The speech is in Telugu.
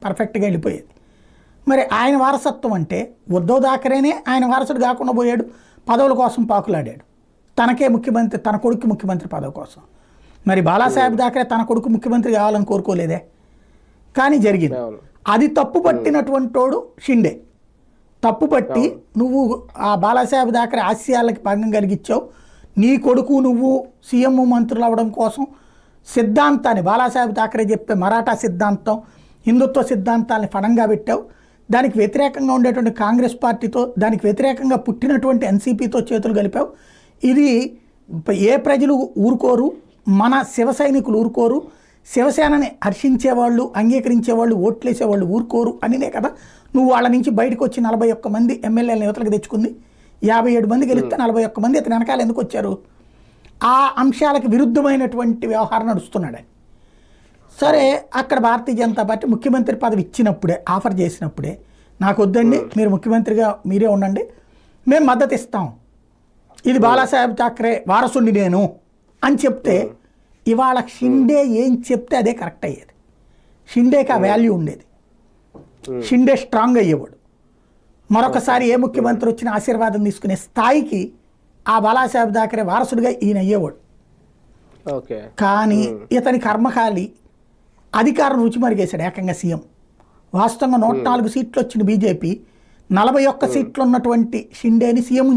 పర్ఫెక్ట్గా వెళ్ళిపోయేది. మరి ఆయన వారసత్వం అంటే ఉద్ధవ్ థాకరేనే ఆయన వారసుడు కాకుండా పోయాడు, పదవుల కోసం పాకులాడాడు, తనకే ముఖ్యమంత్రి, తన కొడుకు ముఖ్యమంత్రి పదవి కోసం. మరి బాలాసాహెబ్ థాకరే తన కొడుకు ముఖ్యమంత్రి కావాలని కోరుకోలేదే, కానీ జరిగింది. అది తప్పు పట్టినటువంటి వాడు షిండే. తప్పు పట్టి నువ్వు ఆ బాలాసాహెబ్ థాకరే ఆశయాలకి భంగం కలిగించావు, నీ కొడుకు నువ్వు సీఎం మంత్రులు అవ్వడం కోసం సిద్ధాంతాన్ని, బాలాసాహెబ్ థాకరే చెప్పే మరాఠా సిద్ధాంతం, హిందుత్వ సిద్ధాంతాన్ని ఫలంగా పెట్టావు. దానికి వ్యతిరేకంగా ఉండేటువంటి కాంగ్రెస్ పార్టీతో, దానికి వ్యతిరేకంగా పుట్టినటువంటి ఎన్సీపీతో చేతులు కలిపావు. ఇది ఏ ప్రజలు ఊరుకోరు, మన శివ సైనికులు ఊరుకోరు, శివసేనని హర్షించేవాళ్ళు, అంగీకరించేవాళ్ళు, ఓట్లేసేవాళ్ళు ఊరుకోరు అనినే కదా నువ్వు వాళ్ళ నుంచి బయటకు వచ్చి 41 మంది ఎమ్మెల్యేల యువతలకు తెచ్చుకుంది. 57 మంది గెలిస్తే 41 మంది అతని వెనకాల ఎందుకు వచ్చారు? ఆ అంశాలకు విరుద్ధమైనటువంటి వ్యవహారం నడుస్తున్నాడని. సరే, అక్కడ భారతీయ జనతా పార్టీ ముఖ్యమంత్రి పదవి ఇచ్చినప్పుడే, ఆఫర్ చేసినప్పుడే, నాకు వద్దండి, మీరు ముఖ్యమంత్రిగా మీరే ఉండండి, మేము మద్దతు ఇస్తాం, ఇది బాలాసాహెబ్ థాకరే వారసుని నేను అని చెప్తే, ఇవాళ షిండే ఏం చెప్తే అదే కరెక్ట్ అయ్యేది. షిండేకి ఆ వాల్యూ ఉండేది, షిండే స్ట్రాంగ్ అయ్యేవాడు. మరొకసారి ఏ ముఖ్యమంత్రి వచ్చిన ఆశీర్వాదం తీసుకునే స్థాయికి ఆ బాలాసాహెబ్ థాకరే వారసుడిగా ఈయన అయ్యేవాడు. కానీ ఇతని కర్మకాలి అధికారం రుచి మరిగేశాడు ఏకంగా సీఎం. వాస్తవంగా 104 సీట్లు వచ్చిన బీజేపీ 41 సీట్లు ఉన్నటువంటి షిండేని సీఎం